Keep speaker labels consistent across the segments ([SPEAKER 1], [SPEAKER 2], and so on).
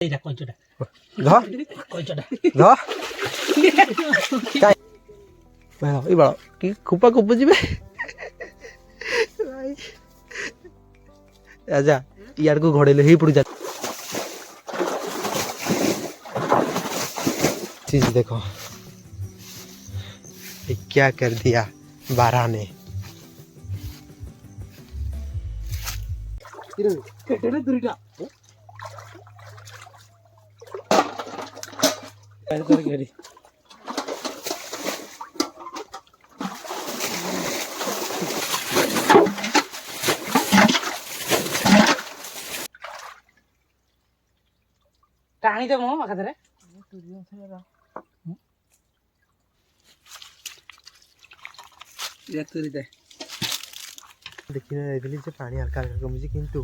[SPEAKER 1] এইটা কঞ্চটা
[SPEAKER 2] ধর
[SPEAKER 1] কঞ্চটা
[SPEAKER 2] ধর এই বড় কি খুপা খুপু যাবে আচ্ছা ইয়াर को घोड़े ही पड़ जा चीज देखो ये क्या कर दिया बारह ने
[SPEAKER 1] কেটেনে দুইটা বাইরে করে গেলি টানি দে মো আখাদরে ইয়া তুই দে
[SPEAKER 2] देखिए इधर से पानी हल्का हल्का कमुची किंतु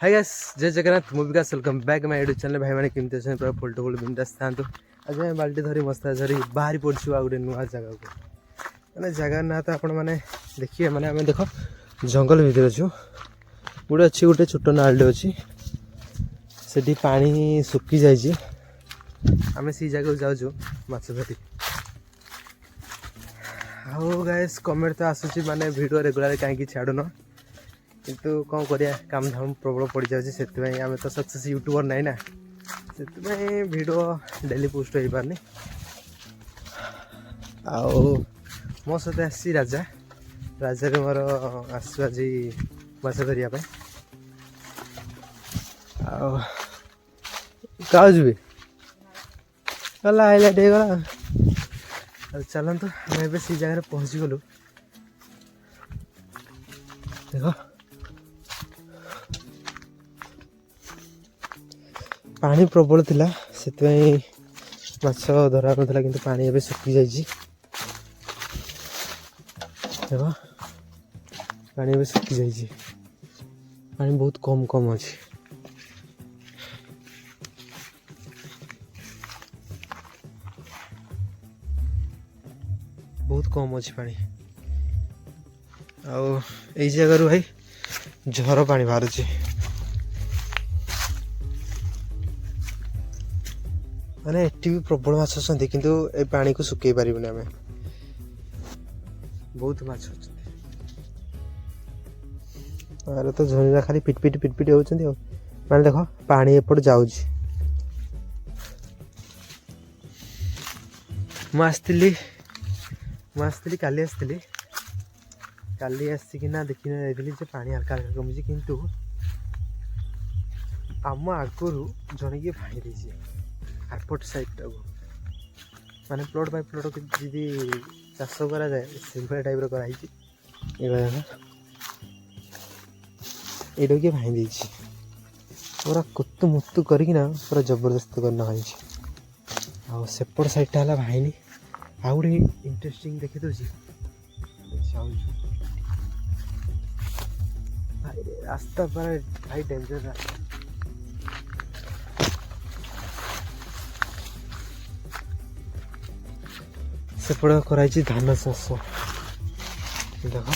[SPEAKER 2] हाय गाइस जय जगन्नाथ मु Vikas welcome back my YouTube channel भाई माने केमते छन पूरा फुल टुल बिंदास थांतु आज मैं बाल्टी धरी मस्त धरी बाहरी पड़छु आ गुटे नुआ जगह को माने जगह ना तो आपण माने देखिए माने हमें देखो जंगल भीतर छु गुटे अछि गुटे छोटो नालडे अछि सेठी पानी सुक्की जाय छी हमें सी जगह जाउ छु माछ धरी आओ गाइस कमेंट तो आसुची माने वीडियो रेगुलर कहीं छाड़ुन किंतु कौन करिया काम धाम प्रबल पड़ जाउची सेति भाई आमे तो सक्सेस यूट्यूबर नहीं ना सेति भाई वीडियो डेली पोस्ट हो पारनी आओ मो सहित आसी राजा राजा रे मोर आसु आज माछ धरिया पे आओ काज भी गला हाईलाइट हो गला चलते हमें सी जगह पहुँची गलु देख पानी प्रबल थिला से माछ धरा ना कि पानी एवं सुखी जाइए देख पानी एवं सुखी जाइए पानी बहुत कम कम अच्छे बहुत कम अच्छी पानी आउ जगह भाई झर पानी बाहर माने एटी भी प्रबल माछ अच्छा किंतु ए पानी को सुखई पारिबनी आमे बहुत माछ अच्छा अरे तो झरीरा खाली पिट होचंदी हो माने देखो पानी एपट जाउची मस्तिली काली आसिकिना देखी जाइली जे पानी हल्का हल्का कमुची किंतु आम आगरू जन किए भाई देसी आरपट साइड टाक माने प्लट बाय प्लट जी चाष करा जाए से टाइप कराई ये भाई देसी पूरा कुतु मुतु करना पूरा जबरदस्त करना भाई आ सेपट साइडटा है भाईनी आ गए इंटरेस्टिंग देखी दूसरी रास्ता पर भाई डेंजर रास्ता सेपट कराई धान चाष देख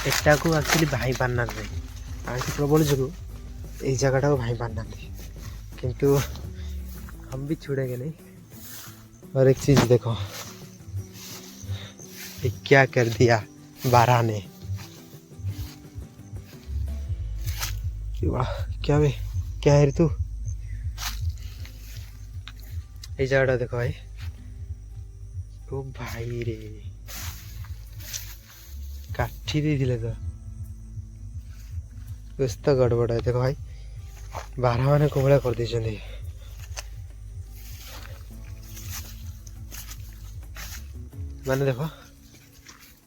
[SPEAKER 2] एटा को एक्चुअली भाई पारना पानी प्रबल जो यही जगह को भाई पारना किंतु हम भी छुड़ेंगे नहीं और एक चीज देखो ये क्या कर दिया बारह ने क्या वे क्या है तू ये जगह देखो भाई ओ भाई रे काठी दे दिले तो व्यस्त गड़बड़ है देखो भाई बारह माने कोमला कर दी माने देखो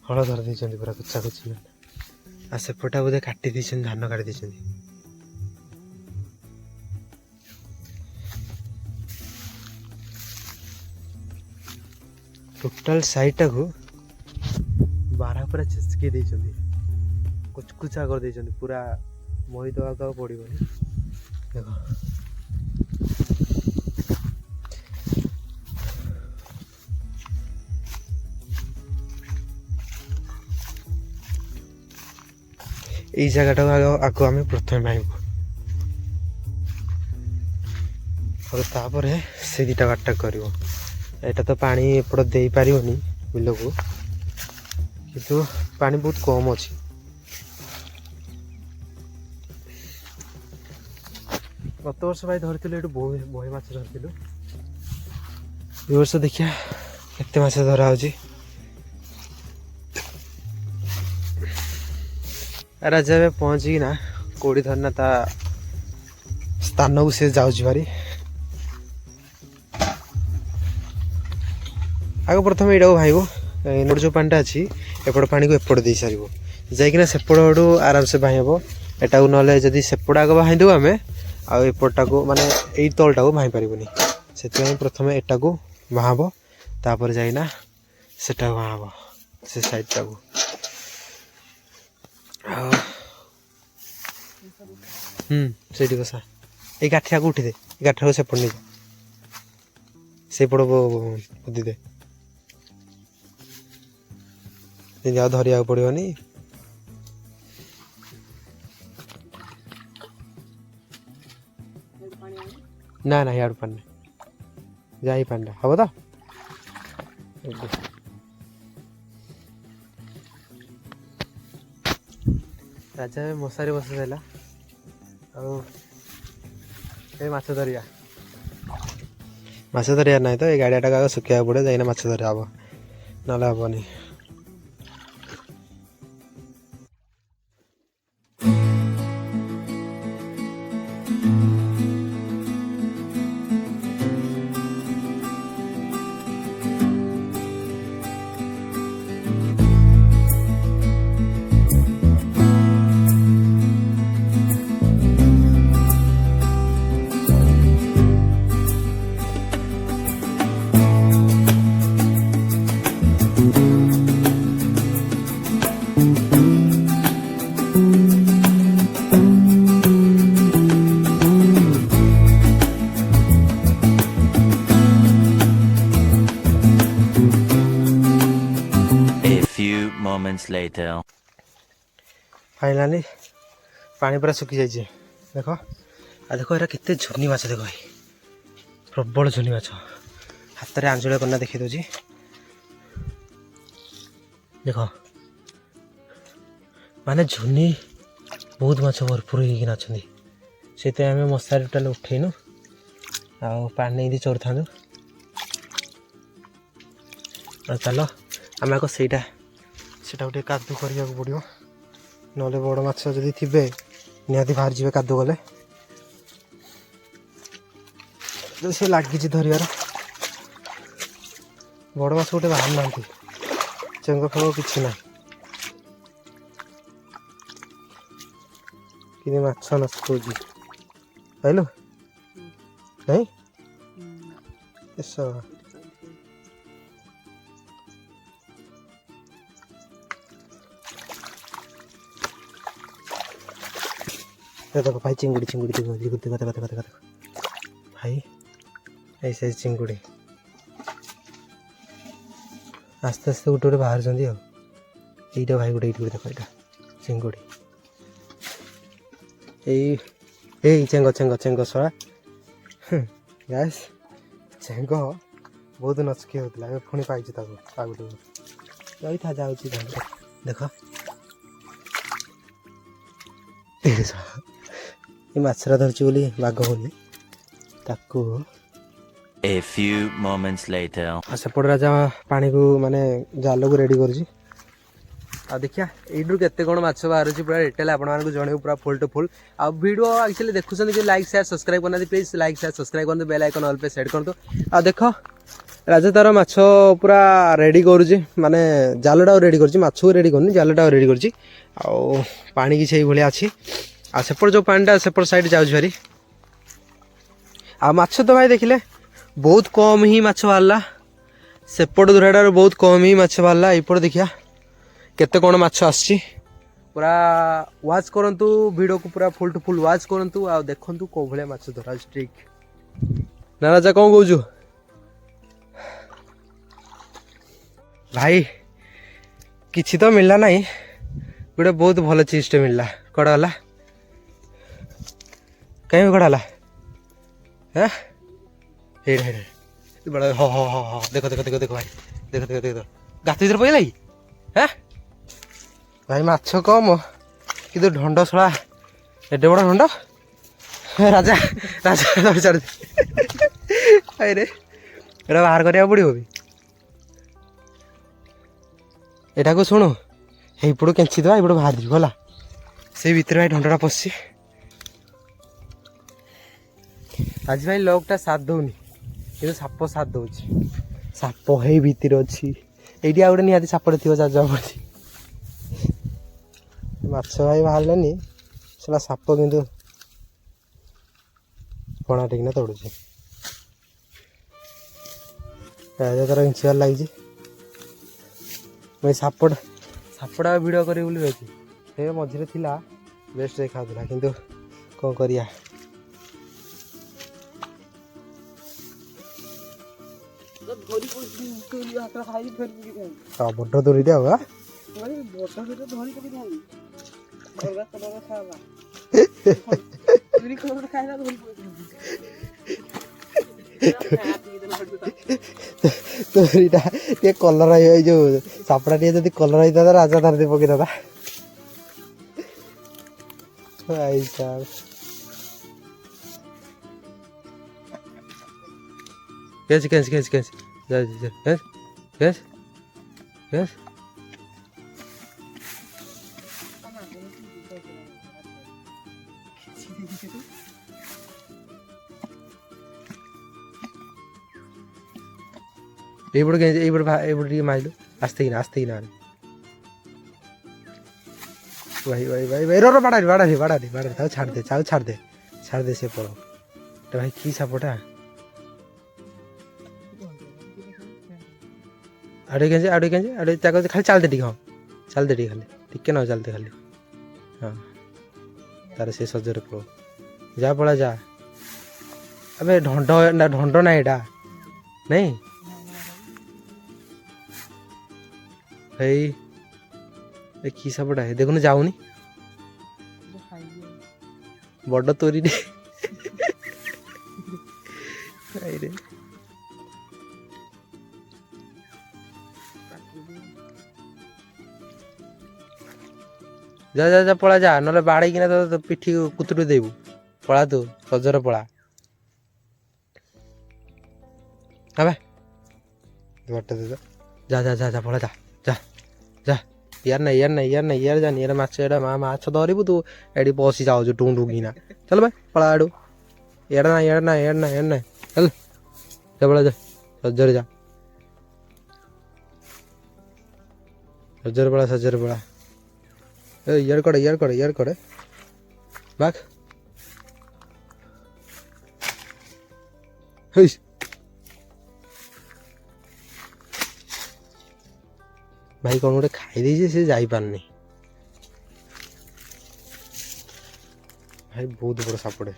[SPEAKER 2] हल धर दी पूरा कुचा कुची आ सेपटा बोधे काटी दी धान काटी दी टोटाल साइडटा को बारह पूरा चिसकी देइछन्ती कुचकुचा कर देइछन्ती पूरा मोहि दवा का पड़िबनी देखो এই জায়গাটাও আগে আমি প্রথমে আইব और तापर से दुटा बाटा कर एटा तो पानी एपट दे पारिबनी बिल को किंतु पानी बहुत कम अच्छी गत वर्ष भाई धरती ये बहे माछ धरती ए वर्ष देखिया केते माछ धरा हो राजा ए पहुँची ना कोड़ी धरना ता स्थान को से जाऊँ भारी आग प्रथम यहाँ भाई इनोट जो पानीटा अच्छी एपट पानी को एपट दे सार जाइना सेपट आड़ू आराम से भाईब एटा को ना जदि सेपट आग भाई देव आम आएपटा को माने यही तलटा को भाई पारबनी से प्रथम एटा को भाव तापर जाइना सेटा भाव से साइडटा को से बसा ये गाठिया को उठी दे गाठिया को सेपट नहीं सेपट बुद्धि दे जा धरिया पड़ोनी ना ना यार पानी जा ही पानी हम तो राजा मशारी बस देला माछ धरिया ना तो ये गाड़िया सुखा पड़े जाइना माछ धरिया हम ना हेनी
[SPEAKER 3] Later.
[SPEAKER 2] फाइनाली पानी पूरा सुखी जाइए देख आ देख ये केते झुनी माछ देख भाई प्रबल झुनी माछ हाथ में आंचल करना देखी दूसरी देख माने झुनी बहुत माछ भरपूर होना से आम मशारी टोटाल उठेनु आ पानी चोर था चल आम आग से गोटे कादू करने पड़ो ना बड़ माछ जदि थे निहाती बाहर जी कादू गले से लगी धरियार बड़ माछ गोटे बाहर ना चेंग फेंग कि ना कि माछ नष्ट हो पाइलु नहीं देखो भाई चिंगुड़ी चिंगुड़ी चिंगुड़ी देखो भाई ऐसे चिंगुड़ी आस्ते आस्ते गोटे गोटे बाहर यहाँ भाई गोटे देखो यहाँ चिंगुड़ी यही चेंग चेंग चेंग सड़ा गैस चेंग बहुत नचके होता पुणी पाई था जाऊँ देख ये माछरा धरची बोली बाघ बोली ताकू
[SPEAKER 3] A few moments later.
[SPEAKER 2] सेपट राजा पानी को माने जाल को रेडी कर देखिया यू के माछ बाहर पूरा डिटेल आपको जन पूरा फुल टू फुल आ वीडियो एक्चुअली देखुन जो लाइक शेयर सब्सक्राइब करना प्लीज लाइक शेयर सब्सक्राइब कर बेल आइकन ऑल पे सेट कर दो आ देख राजा तार माछ पूरा रेडी करुच्ची माने जालटा रेडी कर माछ को रेडी करनी जालटा रेडी कर पानी की भाई अच्छी आ सेपट जो पानीटा सेपट साइड जाऊँ भारी आ माछ तो भाई देखिले बहुत कम ही माछ बाहरला सेपट दुराटार बहुत कम ही माछ बाहरला एपट देखिया केते कौन माछ आसी पूरा वाच करंतु वीडियो को पूरा फुल टू फुल वाच करंतु आ देखंतु को भले माछ धरा ट्रिक ना राजा कौन कहूँ भाई किसी तो मिलला नहीं गोटे बहुत भल चीजटे मिलला कड़ा गला कहीं कड़ा है बड़ा हाँ हाँ हाँ हाँ देखो देखो देखो देखो भाई देखो देखो देखो गात भर पकड़ा कि हाँ भाई माछ कम कि ढंड शला एडे बड़ा ढंड राजा राजा छाड़ रे एटा बाहर करा पड़ो भी एटा को शुणु यपटू केंचीद एपटू बाहर जीव से भितर भाई ढंडा पशि आज भाई लकटा साथ दौनी कि साप साथ दौर साप है भितर अच्छी ये आ गए निहाती सापटे थी चार्जा पड़ी माछ भाई बाहरलानी साला साप किंतु पणा टेकना तड़ुची तार इंचार लगी मुझे सापटा भिड कर मझे थिला बेस्ट देखा किंतु कौन करिया बड़ दौड़ी आ तोरीटा कलर जो सापड़ा टे कलर होता था राजा धर दे पकई था भाई साहब कैसे कैसे कैसे कैसे कैसे कैसे कैसे ये मारिल आस्ते ही ना भाई भाई भाई भाई रो बाड़ा छाड़ दे से पड़ो तो भाई की सापटा आड़े खाली चलते टी हाँ चलते टी खाली टिके ना चलते खाली हाँ तार से सजरे पड़ो जा पड़ा जा अबे ढंड ना एटा नहीं भाई की सापटा है देखो जाऊनी बड़ तोरी जा जा जा पड़ा जा ना बाड़े कि तो पिठी कुतुटी देबू पड़ा तू सजर पड़ा हाँ बट दे जा जा जा जा पड़ा जा जा जा यार जानी यार माछ एड़ा माछ धरबू तू एडी पशि जाऊ टुंग टुंगिना चल भाई पड़ा आड़ू एड़ा चल जा पड़ा जा सजर पड़ा यार कड़े बाग भाई कौन गोटे खाई दे से जाई पारनी भाई बहुत बड़ सापड़े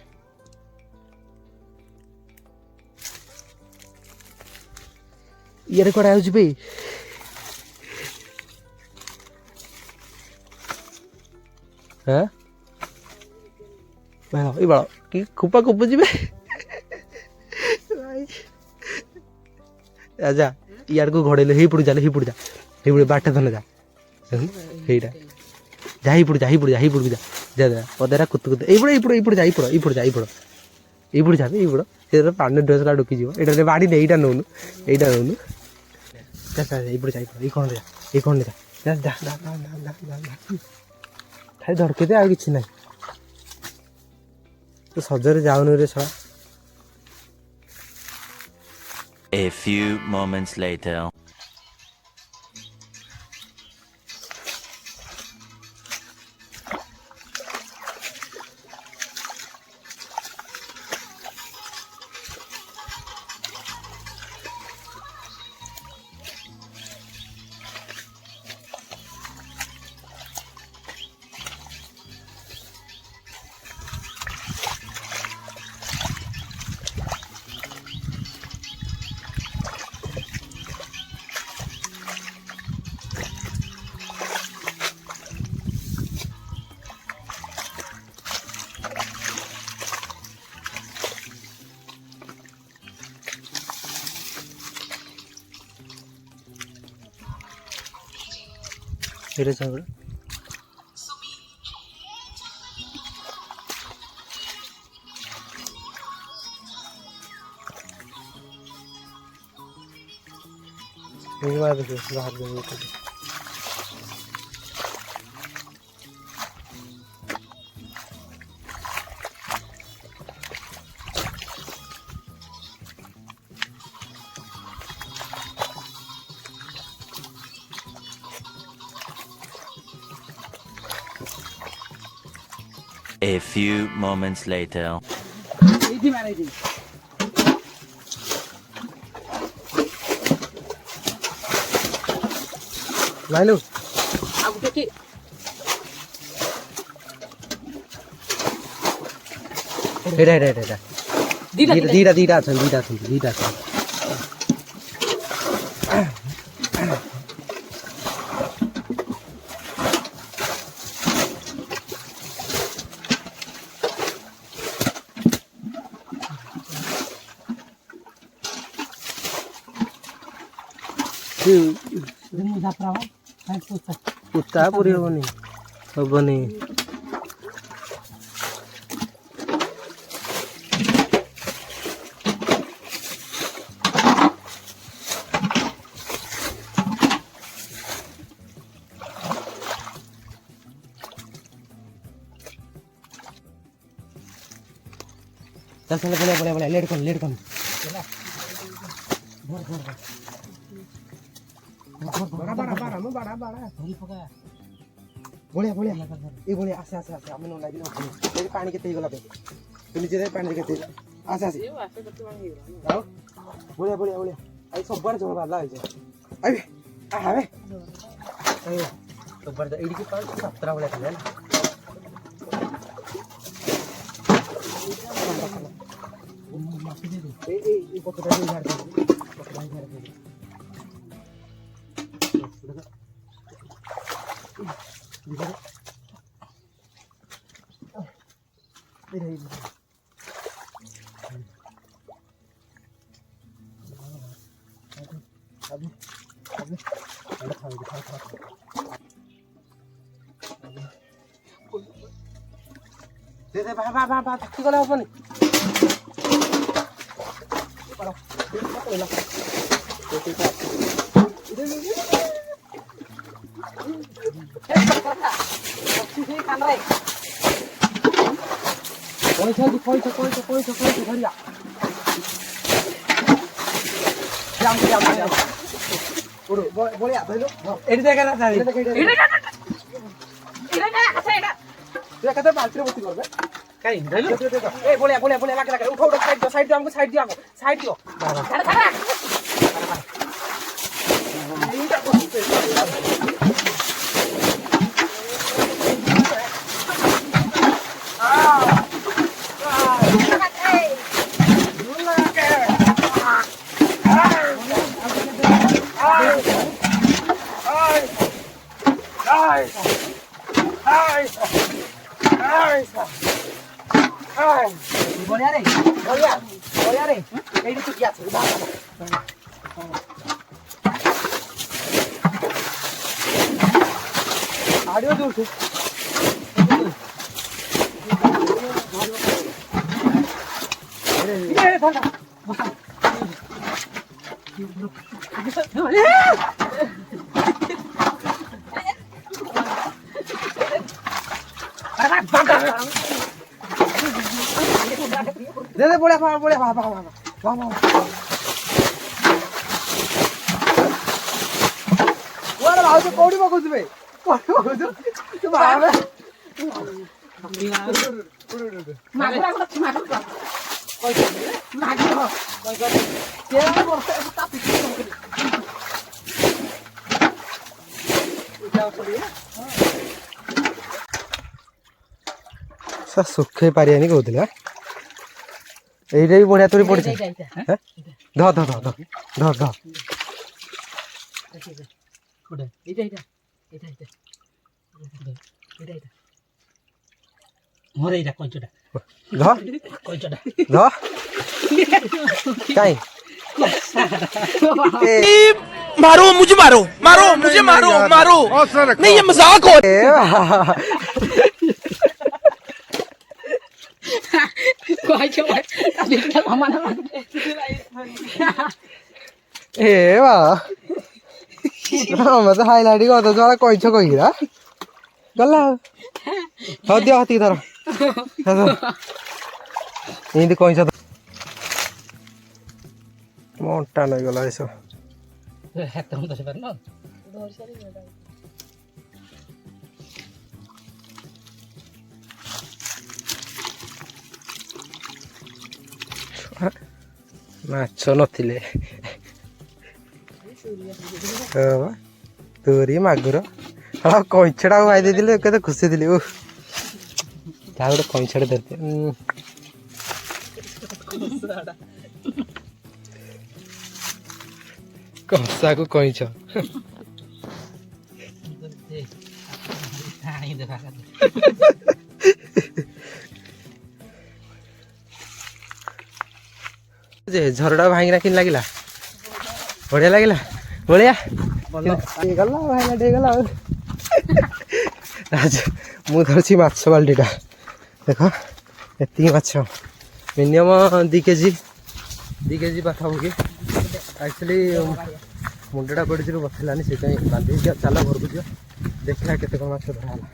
[SPEAKER 2] यार कड़ा हो भाई हाँ भाई बड़ा कि खुपा खुपुजी आजा यार को घोड़े ही पड़ जा बाटे धन जा जा पदेरा कुत जा पानी ड्रेस ढुकी जा बाड़ी दे यहाँ नौनु कौन खाली धड़के आ कि ना तो सजरे जाऊन रे छा
[SPEAKER 3] A few moments later.
[SPEAKER 2] এটা চাঙ্গুড়া এই মারা দেখো হাত দিয়ে
[SPEAKER 3] A few moments later.
[SPEAKER 1] এইটি মারাই দিই
[SPEAKER 2] লাইলু
[SPEAKER 1] আগুটা কি
[SPEAKER 2] এটা এটা এটা এটা
[SPEAKER 1] দিদা
[SPEAKER 2] দিটা আছেন
[SPEAKER 1] যাত্রা হয় তাই পুস্তা
[SPEAKER 2] কুত্তা পুরি হবনি बोले लेट कर बड़े ये बोले आसे आमे नो लागिन ओके पानी के गला पे तुम नीचे पानी के आसे आओ बोले आई सब बड़ जगह बाला है अबे आवे अयो सब बड़ एडी के पास 17 बोले है ना ये पकड़ा नहीं झाड़ दे दे बा थकी गला हबनी पैसा भरिया बोलिया एटी देखा ना देखा बाल्टी भर्ती करबे
[SPEAKER 1] কাই ধইলো
[SPEAKER 2] ए बोलिया लगे उठो साइड दियो हमको साइड दियो बोलिया रे एडी तो क्या छे आडियो दूर से ये थाका दे बोलिया वाला भाव से कोड़ी बकुसबे तो भावे
[SPEAKER 1] মাগরা কত মাগরা কই কে বলতে তাপি
[SPEAKER 2] सुखे पारियानी कहते এইটা বড়িয়া তোরি পড়ছে হ্যাঁ ধ ধ ধ ধ ধ ধ
[SPEAKER 1] কোডা এটা মোরে এটা কইচটা
[SPEAKER 2] ধ
[SPEAKER 1] কইচটা
[SPEAKER 2] ধ কাই
[SPEAKER 4] मारो मुझे मारो मारो मुझे मारो मारो नहीं ये मजाक हो
[SPEAKER 1] কইছো তাপিটা আমার
[SPEAKER 2] ए बा मत हाइलाइट को तो जरा कोइछ कहिरा गला हो दियो हाथी धर इंदी कोइछ मोटा नहीं गला ऐसा
[SPEAKER 1] হাতে মতো ধরে পার না
[SPEAKER 2] ମାଛ ନଥିଲେ ତୁରି ମାଗୁର ଆଉ କଇଁଛଟାକୁ ଭାଇ ଦେଇଥିଲେ କେତେ ଖୁସି ଥିଲି ଯାହା ଗୋଟେ କଇଁଛଟେ ଧରିଥିଲେ କଂସାକୁ କଇଁଛ
[SPEAKER 1] ଆଣି ଦେବା
[SPEAKER 2] ଯେ ଝରଟା ଭାଙ୍ଗିନା କେମିତି ଲାଗିଲା ବଢିଆ ଲାଗିଲା ବଢିଆ ଗଲା ଭାଇନା ଟିକେ ଗଲା ମୁଁ ଧରିଛି ମାଛ ବାଲ୍ଟିଟା ଦେଖ ଏତିକି ମାଛ ମିନିମମ୍ 2 କେଜି ପାଖାପାଖି ଆକ୍ଚୁଆଲି ମୁଣ୍ଡଟା ପଡ଼ିଥିରୁ ବସିଲାନି ସେଥିପାଇଁ ବାନ୍ଧିକି ଚାଲ ଘରକୁ ଯିବା ଦେଖିବା କେତେ କ'ଣ ମାଛ ଧରା ହେଲା।